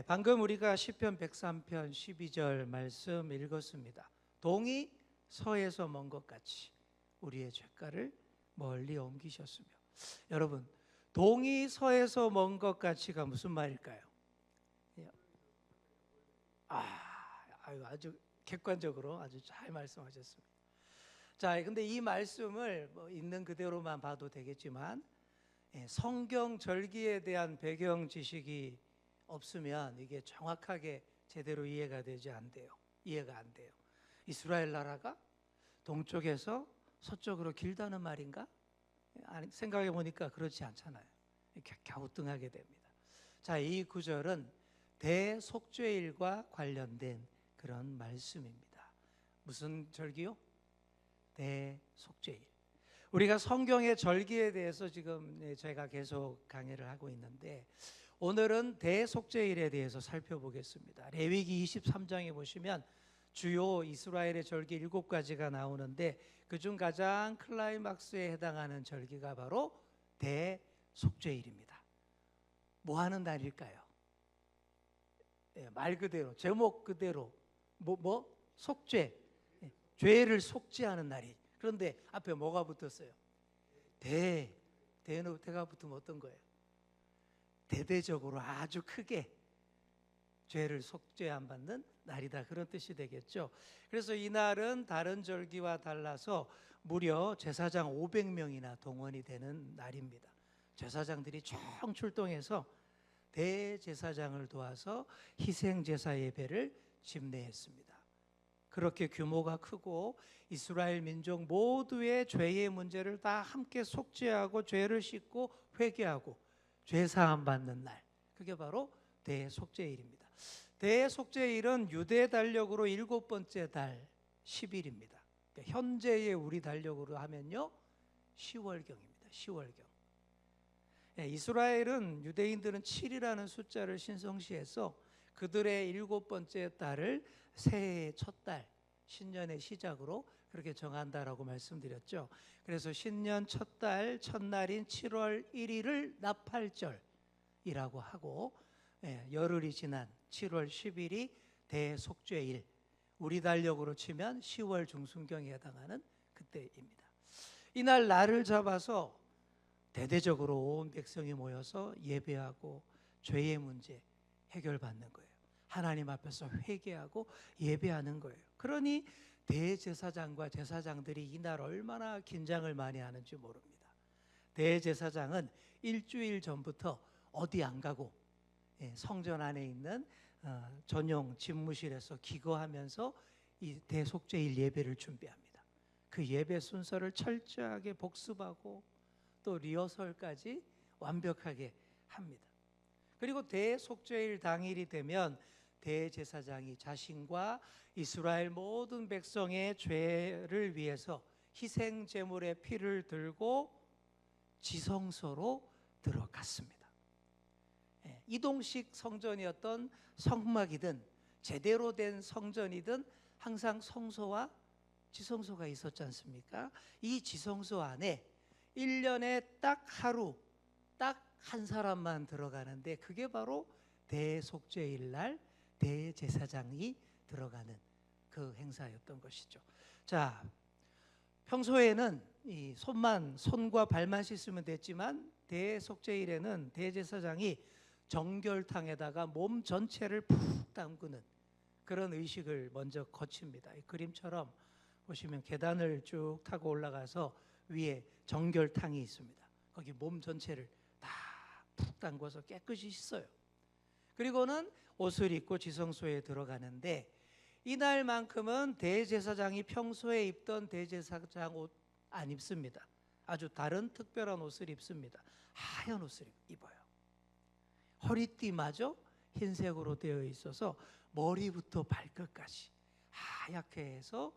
방금 우리가 시편 103편 12절 말씀 읽었습니다. 동이 서에서 먼 것 같이 우리의 죄가를 멀리 옮기셨으며. 여러분, 동이 서에서 먼 것 같이가 무슨 말일까요? 아주 객관적으로 아주 잘 말씀하셨습니다. 자, 근데 이 말씀을 있는 그대로만 봐도 되겠지만 성경 절기에 대한 배경 지식이 없으면 이게 정확하게 제대로 이해가 안 돼요. 이스라엘 나라가 동쪽에서 서쪽으로 길다는 말인가? 아니, 생각해 보니까 그렇지 않잖아요. 갸우뚱하게 됩니다. 자, 이 구절은 대속죄일과 관련된 그런 말씀입니다. 무슨 절기요? 대속죄일. 우리가 성경의 절기에 대해서 지금 제가 계속 강의를 하고 있는데 오늘은 대속죄일에 대해서 살펴보겠습니다. 레위기 23장에 보시면 주요 이스라엘의 절기 7가지가 나오는데 그중 가장 클라이막스에 해당하는 절기가 바로 대속죄일입니다. 뭐 하는 날일까요? 말 그대로, 제목 그대로 속죄, 죄를 속죄하는 날이. 그런데 앞에 뭐가 붙었어요? 대가 붙으면 어떤 거예요? 대대적으로 아주 크게 죄를 속죄함 받는 날이다, 그런 뜻이 되겠죠. 그래서 이 날은 다른 절기와 달라서 무려 제사장 500명이나 동원이 되는 날입니다. 제사장들이 총 출동해서 대제사장을 도와서 희생제사 예배를 집례했습니다. 그렇게 규모가 크고 이스라엘 민족 모두의 죄의 문제를 다 함께 속죄하고 죄를 씻고 회개하고 죄사함 받는 날, 그게 바로 대속죄일입니다. 대속죄일은 유대 달력으로 7번째 달 10일입니다. 그러니까 현재의 우리 달력으로 하면요 10월경입니다. 10월경. 이스라엘은 유대인들은 7이라는 숫자를 신성시해서 그들의 7번째 달을 새해의 첫 달, 신년의 시작으로 그렇게 정한다라고 말씀드렸죠. 그래서 신년 첫 달, 첫날인 7월 1일을 나팔절이라고 하고 열흘이 지난 7월 10일이 대속죄일, 우리 달력으로 치면 10월 중순경에 해당하는 그때입니다. 이날 날을 잡아서 대대적으로 온 백성이 모여서 예배하고 죄의 문제 해결받는 거예요. 하나님 앞에서 회개하고 예배하는 거예요. 그러니 대제사장과 제사장들이 이날 얼마나 긴장을 많이 하는지 모릅니다. 대제사장은 일주일 전부터 어디 안 가고 성전 안에 있는 전용 집무실에서 기거하면서 이 대속죄일 예배를 준비합니다. 그 예배 순서를 철저하게 복습하고 또 리허설까지 완벽하게 합니다. 그리고 대속죄일 당일이 되면 대제사장이 자신과 이스라엘 모든 백성의 죄를 위해서 희생 제물의 피를 들고 지성소로 들어갔습니다. 이동식 성전이었던 성막이든 제대로 된 성전이든 항상 성소와 지성소가 있었지 않습니까? 이 지성소 안에 1년에 딱 하루, 딱 한 사람만 들어가는데 그게 바로 대속죄일 날 대제사장이 들어가는 그 행사였던 것이죠. 자, 평소에는 이 손과 발만 씻으면 됐지만 대속죄일에는 대제사장이 정결탕에다가 몸 전체를 푹 담그는 그런 의식을 먼저 거칩니다. 이 그림처럼 보시면 계단을 쭉 타고 올라가서 위에 정결탕이 있습니다. 거기 몸 전체를 다 푹 담궈서 깨끗이 씻어요. 그리고는 옷을 입고 지성소에 들어가는데 이날만큼은 대제사장이 평소에 입던 대제사장 옷 안 입습니다. 아주 다른 특별한 옷을 입습니다. 하얀 옷을 입어요. 허리띠마저 흰색으로 되어 있어서 머리부터 발끝까지 하얗게 해서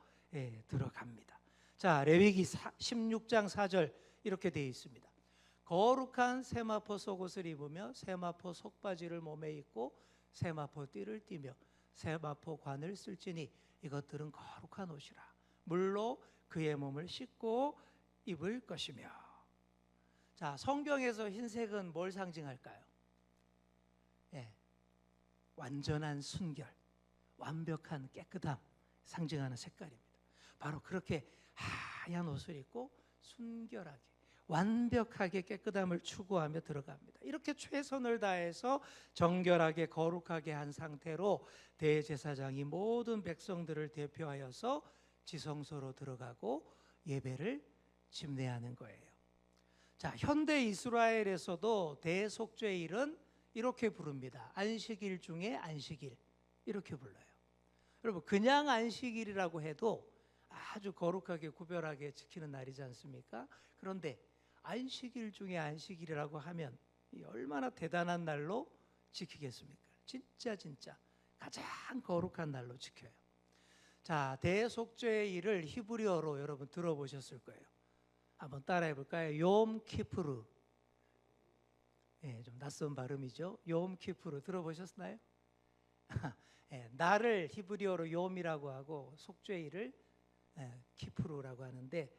들어갑니다. 자, 레위기 16장 4절 이렇게 되어 있습니다. 거룩한 세마포 속옷을 입으며 세마포 속바지를 몸에 입고 세마포 띠를 띠며 세마포 관을 쓸지니 이것들은 거룩한 옷이라. 물로 그의 몸을 씻고 입을 것이며. 자, 성경에서 흰색은 뭘 상징할까요? 완전한 순결, 완벽한 깨끗함 상징하는 색깔입니다. 바로 그렇게 하얀 옷을 입고 순결하게 완벽하게 깨끗함을 추구하며 들어갑니다. 이렇게 최선을 다해서 정결하게 거룩하게 한 상태로 대제사장이 모든 백성들을 대표하여서 지성소로 들어가고 예배를 집례하는 거예요. 자, 현대 이스라엘에서도 대속죄일은 이렇게 부릅니다. 안식일 중에 안식일, 이렇게 불러요. 여러분, 그냥 안식일이라고 해도 아주 거룩하게 구별하게 지키는 날이지 않습니까? 그런데 안식일 중에 안식일이라고 하면 얼마나 대단한 날로 지키겠습니까? 진짜 가장 거룩한 날로 지켜요. 자, 대속죄일을 히브리어로 여러분 들어보셨을 거예요. 한번 따라해 볼까요? 욤 키푸르. 예, 좀 낯선 발음이죠. 욤 키푸르 들어보셨나요? 예, 날을 히브리어로 욤이라고 하고 속죄일을 키푸르라고 하는데,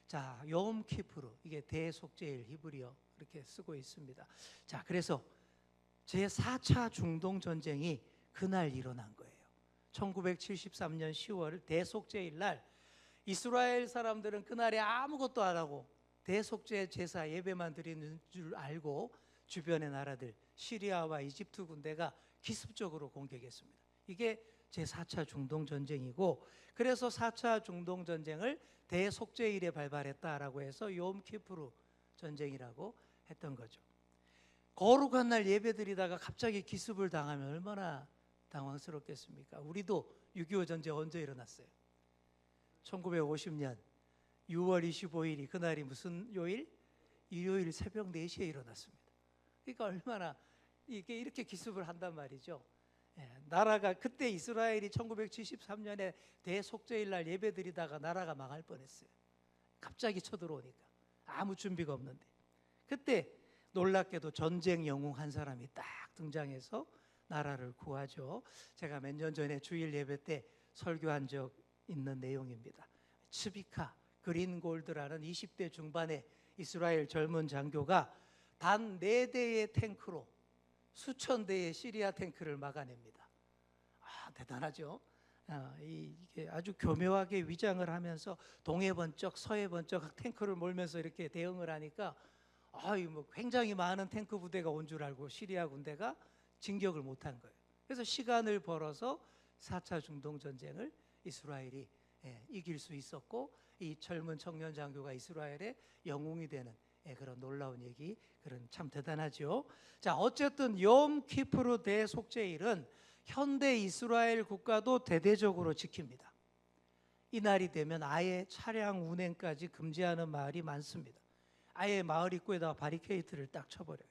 자, 욤 키푸르, 이게 대속죄일 히브리어 이렇게 쓰고 있습니다. 자, 그래서 제4차 중동 전쟁이 그날 일어난 거예요. 1973년 10월 대속죄일 날 이스라엘 사람들은 그날에 아무것도 안 하고 대속죄 제사 예배만 드리는 줄 알고 주변의 나라들 시리아와 이집트 군대가 기습적으로 공격했습니다. 이게 제4차 중동전쟁이고, 그래서 4차 중동전쟁을 대속죄일에 발발했다라고 해서 욤 키푸르 전쟁이라고 했던 거죠. 거룩한 날 예배드리다가 갑자기 기습을 당하면 얼마나 당황스럽겠습니까? 우리도 6.25 전쟁 언제 일어났어요? 1950년 6월 25일이 그날이 무슨 요일? 일요일 새벽 4시에 일어났습니다. 그러니까 얼마나 이게 이렇게 기습을 한단 말이죠. 나라가 그때 이스라엘이 1973년에 대속죄일 날 예배드리다가 나라가 망할 뻔했어요. 갑자기 쳐들어오니까 아무 준비가 없는데, 그때 놀랍게도 전쟁 영웅 한 사람이 딱 등장해서 나라를 구하죠. 제가 몇 년 전에 주일 예배 때 설교한 적 있는 내용입니다. 츠비카 그린골드라는 20대 중반의 이스라엘 젊은 장교가 단 4대의 탱크로 수천 대의 시리아 탱크를 막아냅니다. 대단하죠. 이게 아주 교묘하게 위장을 하면서 동해 번쩍 서해 번쩍 탱크를 몰면서 이렇게 대응을 하니까 뭐 굉장히 많은 탱크 부대가 온 줄 알고 시리아 군대가 진격을 못한 거예요. 그래서 시간을 벌어서 4차 중동 전쟁을 이스라엘이 이길 수 있었고, 이 젊은 청년 장교가 이스라엘의 영웅이 되는 그런 놀라운 얘기, 그런 참 대단하죠. 자, 어쨌든 욤 키푸르 대속죄일은 현대 이스라엘 국가도 대대적으로 지킵니다. 이 날이 되면 아예 차량 운행까지 금지하는 마을이 많습니다. 아예 마을 입구에다가 바리케이트를 딱 쳐버려요.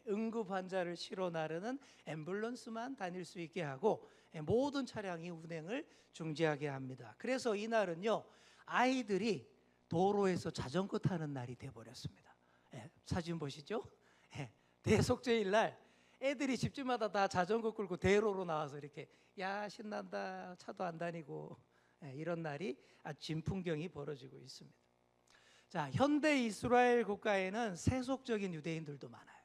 응급 환자를 실어 나르는 앰뷸런스만 다닐 수 있게 하고 모든 차량이 운행을 중지하게 합니다. 그래서 이날은요, 아이들이 도로에서 자전거 타는 날이 돼버렸습니다. 사진 보시죠. 대속죄일 날 애들이 집집마다 다 자전거 끌고 대로로 나와서 이렇게 야 신난다, 차도 안 다니고 이런 날이 아주 진풍경이 벌어지고 있습니다. 자, 현대 이스라엘 국가에는 세속적인 유대인들도 많아요.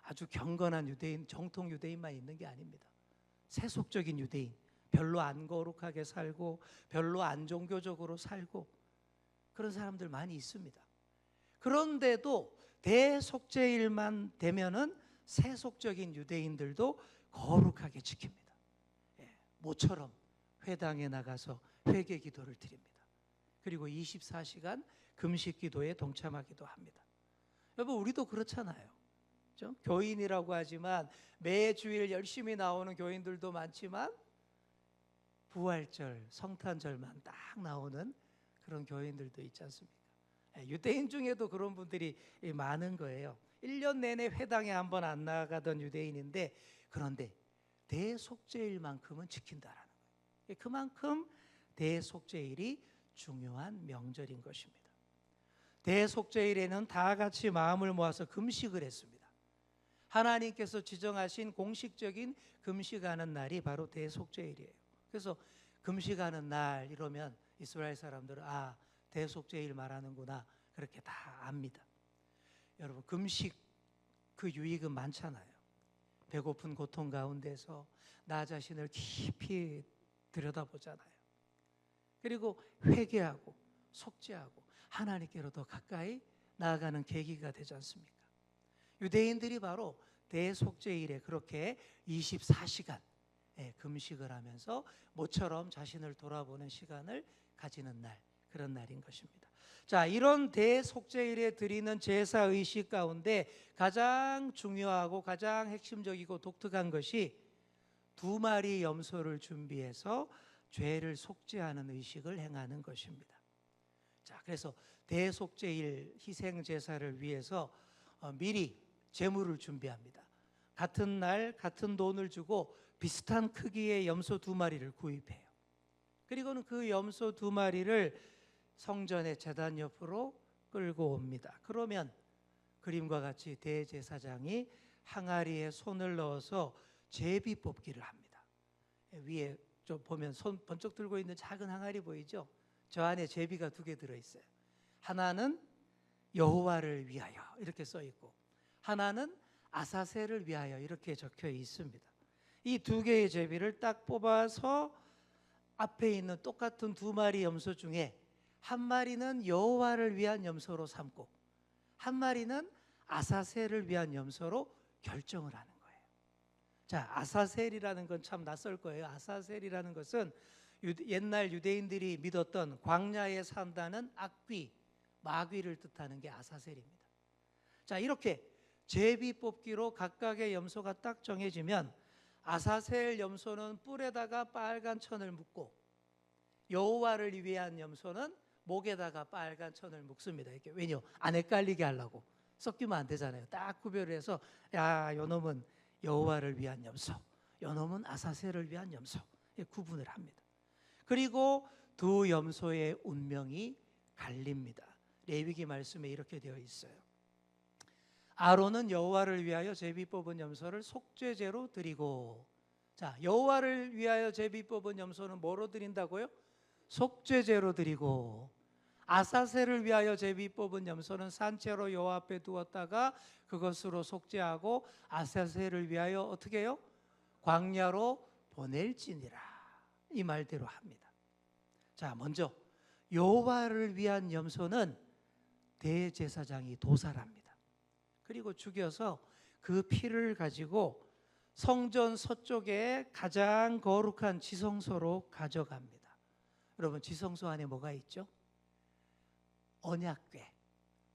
아주 경건한 유대인, 정통 유대인만 있는 게 아닙니다. 세속적인 유대인, 별로 안 거룩하게 살고 별로 안 종교적으로 살고 그런 사람들 많이 있습니다. 그런데도 대속죄일만 되면은 세속적인 유대인들도 거룩하게 지킵니다. 모처럼 회당에 나가서 회개 기도를 드립니다. 그리고 24시간 금식 기도에 동참하기도 합니다. 여러분, 우리도 그렇잖아요. 그렇죠? 교인이라고 하지만 매주일 열심히 나오는 교인들도 많지만 부활절, 성탄절만 딱 나오는 그런 교인들도 있지 않습니까? 유대인 중에도 그런 분들이 많은 거예요. 1년 내내 회당에 한 번 안 나가던 유대인인데, 그런데 대속죄일만큼은 지킨다라는 거예요. 그만큼 대속죄일이 중요한 명절인 것입니다. 대속죄일에는 다 같이 마음을 모아서 금식을 했습니다. 하나님께서 지정하신 공식적인 금식하는 날이 바로 대속죄일이에요. 그래서 금식하는 날 이러면 이스라엘 사람들은 대속죄일 말하는구나, 그렇게 다 압니다. 여러분, 금식 그 유익은 많잖아요. 배고픈 고통 가운데서 나 자신을 깊이 들여다보잖아요. 그리고 회개하고 속죄하고 하나님께로 더 가까이 나아가는 계기가 되지 않습니까? 유대인들이 바로 대속죄일에 그렇게 24시간 금식을 하면서 모처럼 자신을 돌아보는 시간을 가지는 날, 그런 날인 것입니다. 자, 이런 대속죄일에 드리는 제사 의식 가운데 가장 중요하고 가장 핵심적이고 독특한 것이 2마리 염소를 준비해서 죄를 속죄하는 의식을 행하는 것입니다. 자, 그래서 대속죄일 희생 제사를 위해서 미리 제물을 준비합니다. 같은 날 같은 돈을 주고 비슷한 크기의 염소 2마리를 구입해요. 그리고는 그 염소 2마리를 성전의 제단 옆으로 끌고 옵니다. 그러면 그림과 같이 대제사장이 항아리에 손을 넣어서 제비 뽑기를 합니다. 위에 좀 보면 손 번쩍 들고 있는 작은 항아리 보이죠? 저 안에 제비가 2개 들어있어요. 하나는 여호와를 위하여 이렇게 써 있고, 하나는 아사셀을 위하여 이렇게 적혀 있습니다. 이 2개의 제비를 딱 뽑아서 앞에 있는 똑같은 2마리 염소 중에 한 마리는 여호와를 위한 염소로 삼고 한 마리는 아사셀을 위한 염소로 결정을 하는 거예요. 자, 아사셀이라는 건 참 낯설 거예요. 아사셀이라는 것은 옛날 유대인들이 믿었던 광야에 산다는 악귀, 마귀를 뜻하는 게 아사셀입니다. 자, 이렇게 제비 뽑기로 각각의 염소가 딱 정해지면 아사셀 염소는 뿔에다가 빨간 천을 묶고 여호와를 위한 염소는 목에다가 빨간 천을 묶습니다. 이렇게 왜냐? 안 헷갈리게 하려고. 섞이면 안 되잖아요. 딱 구별을 해서 야, 요 놈은 여호와를 위한 염소, 요 놈은 아사셀을 위한 염소, 구분을 합니다. 그리고 2 염소의 운명이 갈립니다. 레위기 말씀에 이렇게 되어 있어요. 아론은 여호와를 위하여 제비 뽑은 염소를 속죄제로 드리고, 자, 여호와를 위하여 제비 뽑은 염소는 뭐로 드린다고요? 속죄제로 드리고, 아사셀을 위하여 제비 뽑은 염소는 산채로 여호와 앞에 두었다가 그것으로 속죄하고 아사셀을 위하여 어떻게 해요? 광야로 보낼지니라, 이 말대로 합니다. 자, 먼저 여호와를 위한 염소는 대제사장이 도살합니다. 그리고 죽여서 그 피를 가지고 성전 서쪽에 가장 거룩한 지성소로 가져갑니다. 여러분, 지성소 안에 뭐가 있죠? 언약궤,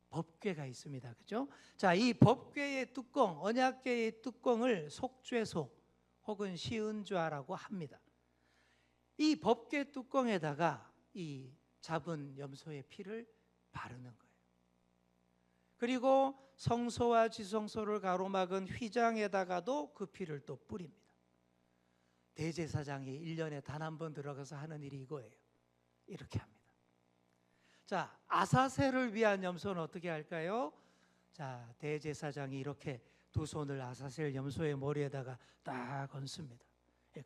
법궤가 있습니다. 그죠? 자, 이 법궤의 뚜껑, 언약궤의 뚜껑을 속죄소 혹은 시은좌라고 합니다. 이 법궤 뚜껑에다가 이 잡은 염소의 피를 바르는 거예요. 그리고 성소와 지성소를 가로막은 휘장에다가도 그 피를 또 뿌립니다. 대제사장이 1년에 단 한 번 들어가서 하는 일이 이거예요. 이렇게 합니다. 자, 아사셀을 위한 염소는 어떻게 할까요? 자, 대제사장이 이렇게 2 손을 아사셀 염소의 머리에다가 딱 얹습니다.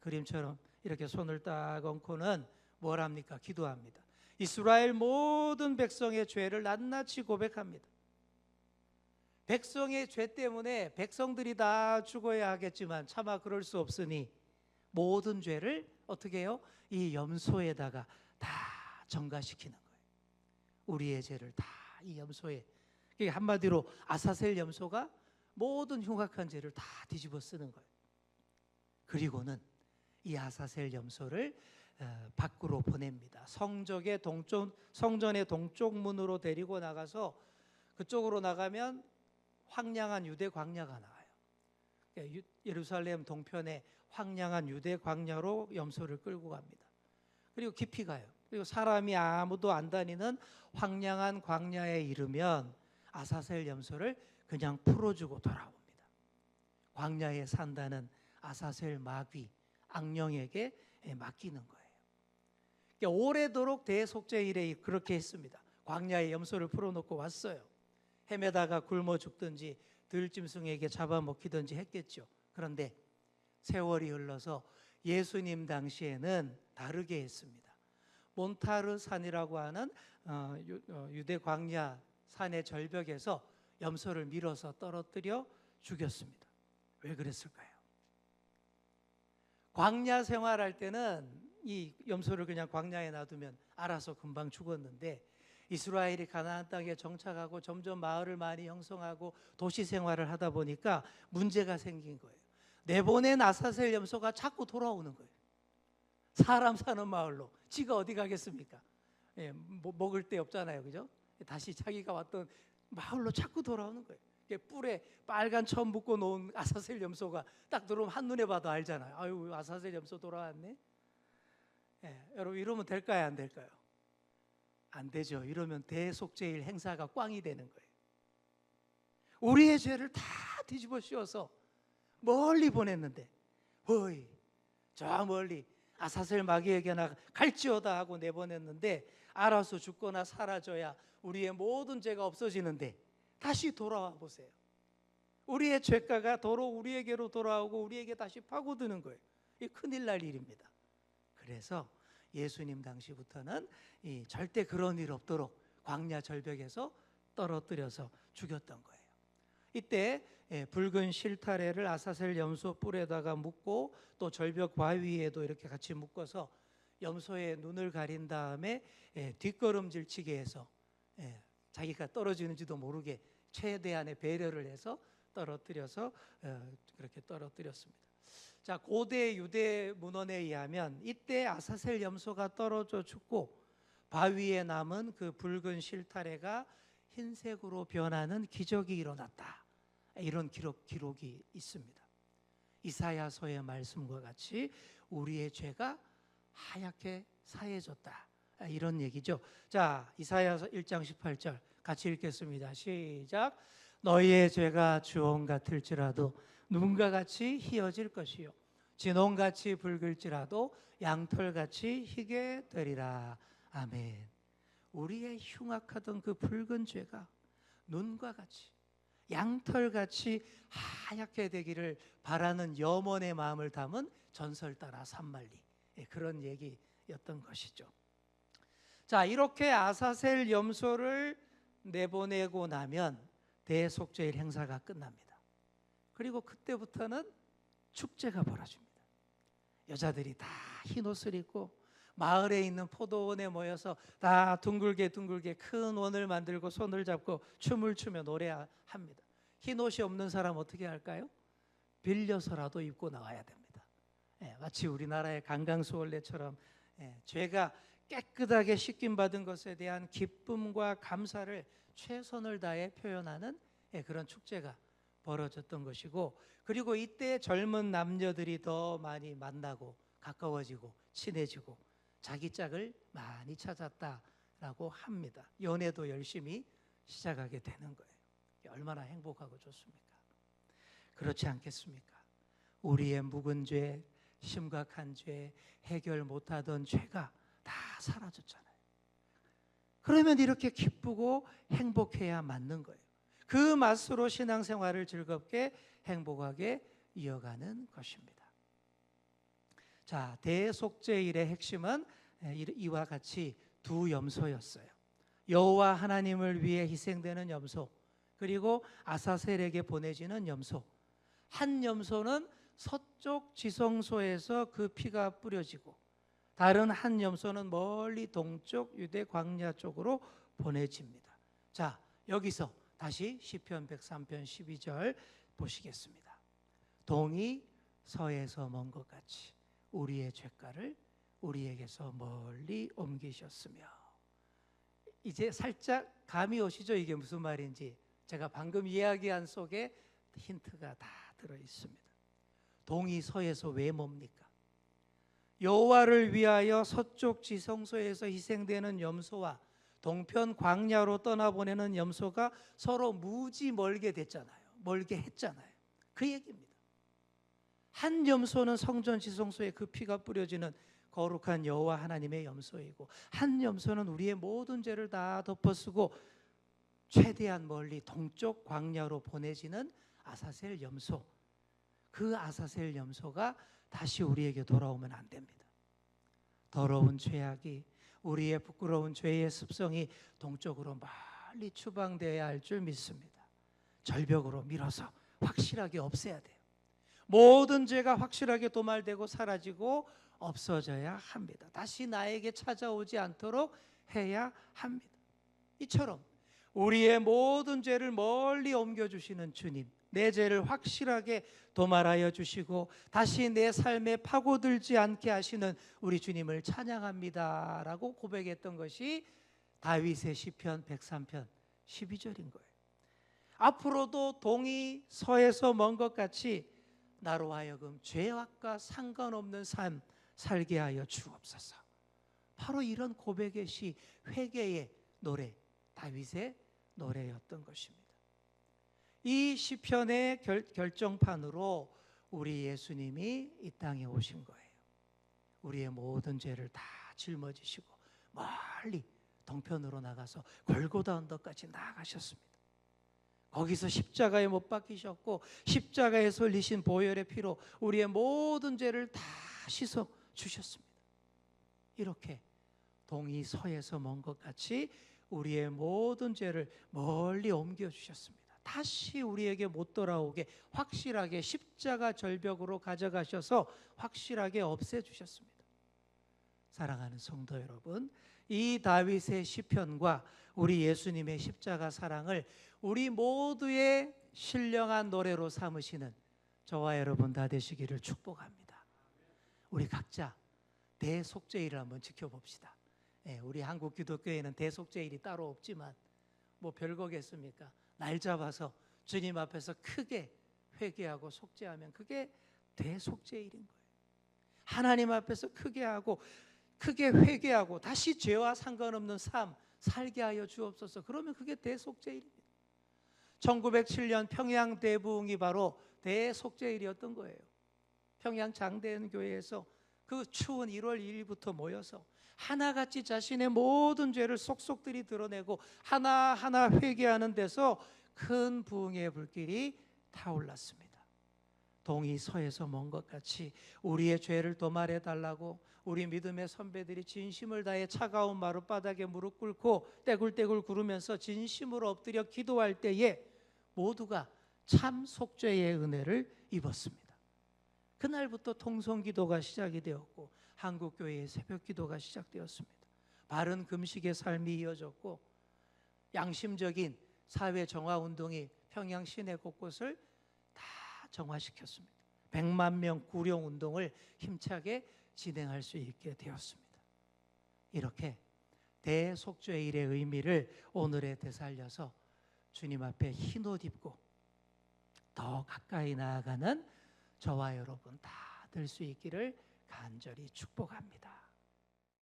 그림처럼 이렇게 손을 딱 얹고는 뭘 합니까? 기도합니다. 이스라엘 모든 백성의 죄를 낱낱이 고백합니다. 백성의 죄 때문에 백성들이 다 죽어야 하겠지만 차마 그럴 수 없으니 모든 죄를 어떻게 해요? 이 염소에다가 다 전가시키는 거예요. 우리의 죄를 다 이 염소에, 한마디로 아사셀 염소가 모든 흉악한 죄를 다 뒤집어 쓰는 거예요. 그리고는 이 아사셀 염소를 밖으로 보냅니다. 성전의 동쪽 문으로 데리고 나가서 그쪽으로 나가면 황량한 유대 광야가 나와요. 예루살렘 동편에 황량한 유대 광야로 염소를 끌고 갑니다. 그리고 깊이 가요. 그리고 사람이 아무도 안 다니는 황량한 광야에 이르면 아사셀 염소를 그냥 풀어주고 돌아옵니다. 광야에 산다는 아사셀 마귀, 악령에게 맡기는 거예요. 그러니까 오래도록 대속죄일에 그렇게 했습니다. 광야에 염소를 풀어놓고 왔어요. 헤매다가 굶어 죽든지 들짐승에게 잡아먹히든지 했겠죠. 그런데 세월이 흘러서 예수님 당시에는 다르게 했습니다. 몬타르 산이라고 하는 유대 광야 산의 절벽에서 염소를 밀어서 떨어뜨려 죽였습니다. 왜 그랬을까요? 광야 생활할 때는 이 염소를 그냥 광야에 놔두면 알아서 금방 죽었는데, 이스라엘이 가나안 땅에 정착하고 점점 마을을 많이 형성하고 도시 생활을 하다 보니까 문제가 생긴 거예요. 내보낸 아사셀 염소가 자꾸 돌아오는 거예요. 사람 사는 마을로. 지가 어디 가겠습니까? 예, 먹을 데 없잖아요, 그죠? 다시 자기가 왔던 마을로 자꾸 돌아오는 거예요. 뿔에 빨간 천 묶어 놓은 아사셀 염소가 딱 들어오면 한눈에 봐도 알잖아요. 아유, 아사셀 염소 돌아왔네. 예, 여러분 이러면 될까요, 안 될까요? 안 되죠. 이러면 대속죄일 행사가 꽝이 되는 거예요. 우리의 죄를 다 뒤집어 씌워서 멀리 보냈는데, 허이, 저 멀리 아사셀 마귀에게나 갈지어다 하고 내보냈는데, 알아서 죽거나 사라져야 우리의 모든 죄가 없어지는데 다시 돌아와 보세요. 우리의 죄가가 도로 우리에게로 돌아오고 우리에게 다시 파고드는 거예요. 이 큰일 날 일입니다. 그래서 예수님 당시부터는 절대 그런 일 없도록 광야 절벽에서 떨어뜨려서 죽였던 거예요. 이때 붉은 실타래를 아사셀 염소 뿔에다가 묶고 또 절벽 바위에도 이렇게 같이 묶어서 염소의 눈을 가린 다음에 뒷걸음질 치게 해서 자기가 떨어지는지도 모르게 최대한의 배려를 해서 떨어뜨려서 그렇게 떨어뜨렸습니다. 자, 고대 유대 문헌에 의하면 이때 아사셀 염소가 떨어져 죽고 바위에 남은 그 붉은 실타래가 흰색으로 변하는 기적이 일어났다. 이런 기록이 있습니다. 이사야서의 말씀과 같이 우리의 죄가 하얗게 사해졌다. 이런 얘기죠. 자, 이사야서 1장 18절 같이 읽겠습니다. 시작. 너희의 죄가 주홍 같을지라도 눈과 같이 희어질 것이요 진홍같이 붉을지라도 양털같이 희게 되리라. 아멘. 우리의 흉악하던 그 붉은 죄가 눈과 같이 양털같이 하얗게 되기를 바라는 염원의 마음을 담은 전설 따라 산말리, 그런 얘기였던 것이죠. 자, 이렇게 아사셀 염소를 내보내고 나면 대속죄일 행사가 끝납니다. 그리고 그때부터는 축제가 벌어집니다. 여자들이 다 흰옷을 입고 마을에 있는 포도원에 모여서 다 둥글게 큰 원을 만들고 손을 잡고 춤을 추며 노래합니다. 흰옷이 없는 사람 어떻게 할까요? 빌려서라도 입고 나와야 됩니다. 마치 우리나라의 강강수월래처럼 죄가 깨끗하게 씻김받은 것에 대한 기쁨과 감사를 최선을 다해 표현하는 그런 축제가 벌어졌던 것이고, 그리고 이때 젊은 남녀들이 더 많이 만나고 가까워지고 친해지고 자기 짝을 많이 찾았다라고 합니다. 연애도 열심히 시작하게 되는 거예요. 얼마나 행복하고 좋습니까? 그렇지 않겠습니까? 우리의 묵은 죄, 심각한 죄, 해결 못하던 죄가 다 사라졌잖아요. 그러면 이렇게 기쁘고 행복해야 맞는 거예요. 그 맛으로 신앙생활을 즐겁게 행복하게 이어가는 것입니다. 자, 대속죄일의 핵심은 이와 같이 두 염소였어요. 여호와 하나님을 위해 희생되는 염소, 그리고 아사셀에게 보내지는 염소. 한 염소는 서쪽 지성소에서 그 피가 뿌려지고, 다른 한 염소는 멀리 동쪽 유대 광야 쪽으로 보내집니다. 자, 여기서 다시 시편 103편 12절 보시겠습니다. 동이 서에서 먼 것 같이 우리의 죄가를 우리에게서 멀리 옮기셨으며. 이제 살짝 감이 오시죠? 이게 무슨 말인지. 제가 방금 이야기한 속에 힌트가 다 들어 있습니다. 동이 서에서 왜 뭡니까? 여호와를 위하여 서쪽 지성소에서 희생되는 염소와 동편 광야로 떠나보내는 염소가 서로 무지 멀게 됐잖아요. 멀게 했잖아요. 그 얘기입니다. 한 염소는 성전 지성소에 그 피가 뿌려지는 거룩한 여호와 하나님의 염소이고, 한 염소는 우리의 모든 죄를 다 덮어쓰고 최대한 멀리 동쪽 광야로 보내지는 아사셀 염소. 그 아사셀 염소가 다시 우리에게 돌아오면 안 됩니다. 더러운 죄악이, 우리의 부끄러운 죄의 습성이 동쪽으로 멀리 추방되어야 할 줄 믿습니다. 절벽으로 밀어서 확실하게 없애야 돼요. 모든 죄가 확실하게 도말되고 사라지고 없어져야 합니다. 다시 나에게 찾아오지 않도록 해야 합니다. 이처럼 우리의 모든 죄를 멀리 옮겨주시는 주님, 내 죄를 확실하게 도말하여 주시고 다시 내 삶에 파고들지 않게 하시는 우리 주님을 찬양합니다 라고 고백했던 것이 다윗의 시편 103편 12절인 거예요. 앞으로도 동이 서에서 먼 것 같이 나로 하여금 죄악과 상관없는 삶 살게 하여 주옵소서. 바로 이런 고백의 시, 회개의 노래, 다윗의 노래였던 것입니다. 이 시편의 결정판으로 우리 예수님이 이 땅에 오신 거예요. 우리의 모든 죄를 다 짊어지시고 멀리 동편으로 나가서 골고다 언덕까지 나아가셨습니다. 거기서 십자가에 못 박히셨고 십자가에서 흘리신 보혈의 피로 우리의 모든 죄를 다 씻어 주셨습니다. 이렇게 동이 서에서 먼 것 같이 우리의 모든 죄를 멀리 옮겨 주셨습니다. 다시 우리에게 못 돌아오게 확실하게 십자가 절벽으로 가져가셔서 확실하게 없애주셨습니다. 사랑하는 성도 여러분, 이 다윗의 시편과 우리 예수님의 십자가 사랑을 우리 모두의 신령한 노래로 삼으시는 저와 여러분 다 되시기를 축복합니다. 우리 각자 대속죄일을 한번 지켜봅시다. 우리 한국 기독교에는 대속죄일이 따로 없지만 뭐 별거겠습니까? 날 잡아서 주님 앞에서 크게 회개하고 속죄하면 그게 대속죄일인 거예요. 하나님 앞에서 크게 하고 크게 회개하고 다시 죄와 상관없는 삶 살게 하여 주옵소서. 그러면 그게 대속죄일입니다. 1907년 평양 대부흥이 바로 대속죄일이었던 거예요. 평양 장대연교회에서 그 추운 1월 1일부터 모여서 하나같이 자신의 모든 죄를 속속들이 드러내고 하나하나 회개하는 데서 큰 부흥의 불길이 타올랐습니다. 동이 서에서 먼 것 같이 우리의 죄를 도말해 달라고 우리 믿음의 선배들이 진심을 다해 차가운 마룻바닥에 무릎 꿇고 떼굴떼굴 구르면서 진심으로 엎드려 기도할 때에 모두가 참 속죄의 은혜를 입었습니다. 그날부터 통성기도가 시작이 되었고 한국교회의 새벽기도가 시작되었습니다. 바른 금식의 삶이 이어졌고 양심적인 사회 정화운동이 평양 시내 곳곳을 다 정화시켰습니다. 100만 명 구령운동을 힘차게 진행할 수 있게 되었습니다. 이렇게 대속죄일의 의미를 오늘에 되살려서 주님 앞에 흰옷 입고 더 가까이 나아가는 저와 여러분 다 될 수 있기를 간절히 축복합니다.